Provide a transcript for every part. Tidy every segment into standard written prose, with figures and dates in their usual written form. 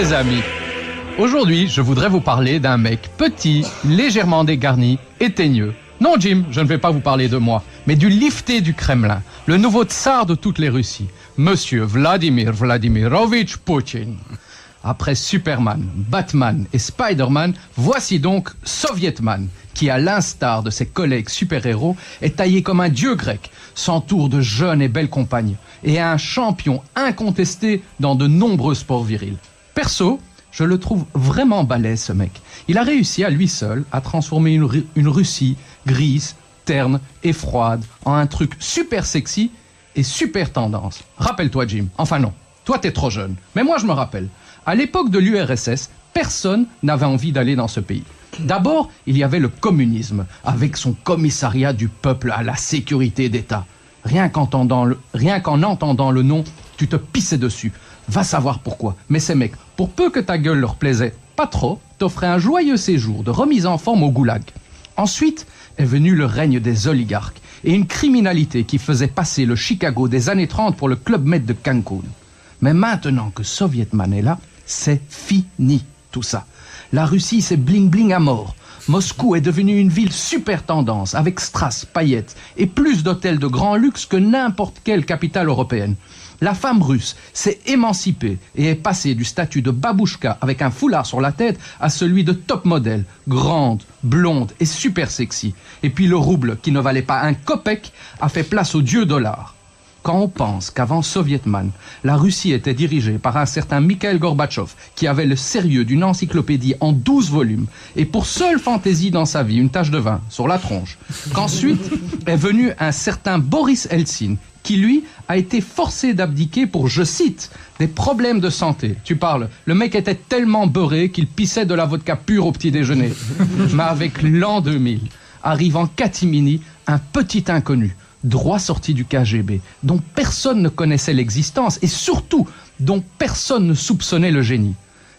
les amis. Aujourd'hui, je voudrais vous parler d'un mec petit, légèrement dégarni et teigneux. Non, Jim, je ne vais pas vous parler de moi, mais du lifté du Kremlin, le nouveau tsar de toutes les Russies, Monsieur Vladimir Vladimirovitch Poutine. Après Superman, Batman et Spider-Man, voici donc Sovietman, qui, à l'instar de ses collègues super-héros, est taillé comme un dieu grec, s'entoure de jeunes et belles compagnes, et est un champion incontesté dans de nombreux sports virils. Perso, je le trouve vraiment balèze, ce mec. Il a réussi à lui seul à transformer une Russie grise, terne et froide en un truc super sexy et super tendance. Rappelle-toi, Jim. Enfin non, toi t'es trop jeune. Mais moi je me rappelle. À l'époque de l'URSS, personne n'avait envie d'aller dans ce pays. D'abord, il y avait le communisme, avec son commissariat du peuple à la sécurité d'État. Rien qu'en entendant le nom, tu te pissais dessus. Va savoir pourquoi. Mais ces mecs, pour peu que ta gueule leur plaisait pas trop, t'offraient un joyeux séjour de remise en forme au goulag. Ensuite est venu le règne des oligarques et une criminalité qui faisait passer le Chicago des années 30 pour le Club Med de Cancun. Mais maintenant que Sovietman est là, c'est fini tout ça. La Russie, c'est bling-bling à mort. Moscou est devenu une ville super tendance, avec strass, paillettes et plus d'hôtels de grand luxe que n'importe quelle capitale européenne. La femme russe s'est émancipée et est passée du statut de babouchka avec un foulard sur la tête à celui de top modèle, grande, blonde et super sexy. Et puis le rouble, qui ne valait pas un kopek, a fait place au dieu dollar. Quand on pense qu'avant Sovietman, la Russie était dirigée par un certain Mikhail Gorbatchev, qui avait le sérieux d'une encyclopédie en 12 volumes, et pour seule fantaisie dans sa vie, une tache de vin sur la tronche, qu'ensuite est venu un certain Boris Eltsine, qui lui a été forcé d'abdiquer pour, je cite, des problèmes de santé. Tu parles, le mec était tellement beurré qu'il pissait de la vodka pure au petit déjeuner. Mais avec l'an 2000, arrive en catimini un petit inconnu, droit sorti du KGB, dont personne ne connaissait l'existence et surtout dont personne ne soupçonnait le génie.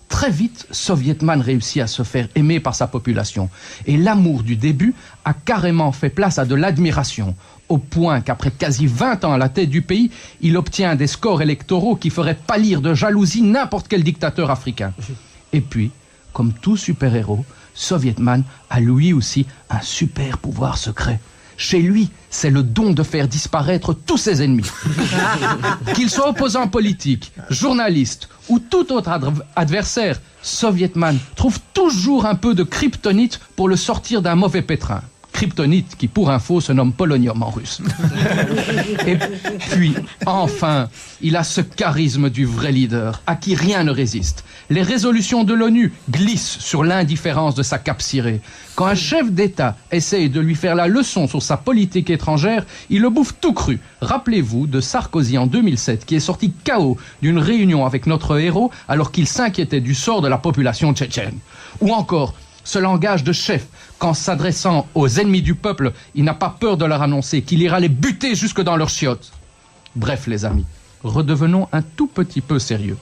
Très vite, Sovietman réussit à se faire aimer par sa population et l'amour du début a carrément fait place à de l'admiration, au point qu'après quasi 20 ans à la tête du pays, il obtient des scores électoraux qui feraient pâlir de jalousie n'importe quel dictateur africain. Et puis, comme tout super-héros, Sovietman a lui aussi un super pouvoir secret. Chez lui, c'est le don de faire disparaître tous ses ennemis. Qu'ils soient opposants politiques, journalistes ou tout autre adversaire, Sovietman trouve toujours un peu de kryptonite pour le sortir d'un mauvais pétrin. Kryptonite qui, pour info, se nomme polonium en russe. Et puis, enfin, il a ce charisme du vrai leader, à qui rien ne résiste. Les résolutions de l'ONU glissent sur l'indifférence de sa cape cirée. Quand un chef d'État essaye de lui faire la leçon sur sa politique étrangère, il le bouffe tout cru. Rappelez-vous de Sarkozy en 2007, qui est sorti KO d'une réunion avec notre héros alors qu'il s'inquiétait du sort de la population tchétchène. Ou encore, ce langage de chef, qu'en s'adressant aux ennemis du peuple, il n'a pas peur de leur annoncer qu'il ira les buter jusque dans leurs chiottes. Bref, les amis, redevenons un tout petit peu sérieux.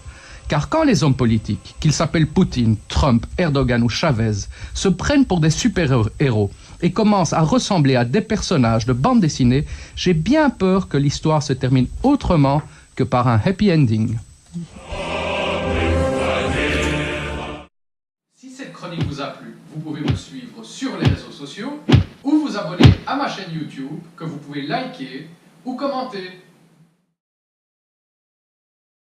Car quand les hommes politiques, qu'ils s'appellent Poutine, Trump, Erdogan ou Chavez, se prennent pour des super-héros et commencent à ressembler à des personnages de bande dessinée, j'ai bien peur que l'histoire se termine autrement que par un happy ending. Si cette chronique vous a plu, vous pouvez me suivre sur les réseaux sociaux ou vous abonner à ma chaîne YouTube que vous pouvez liker ou commenter.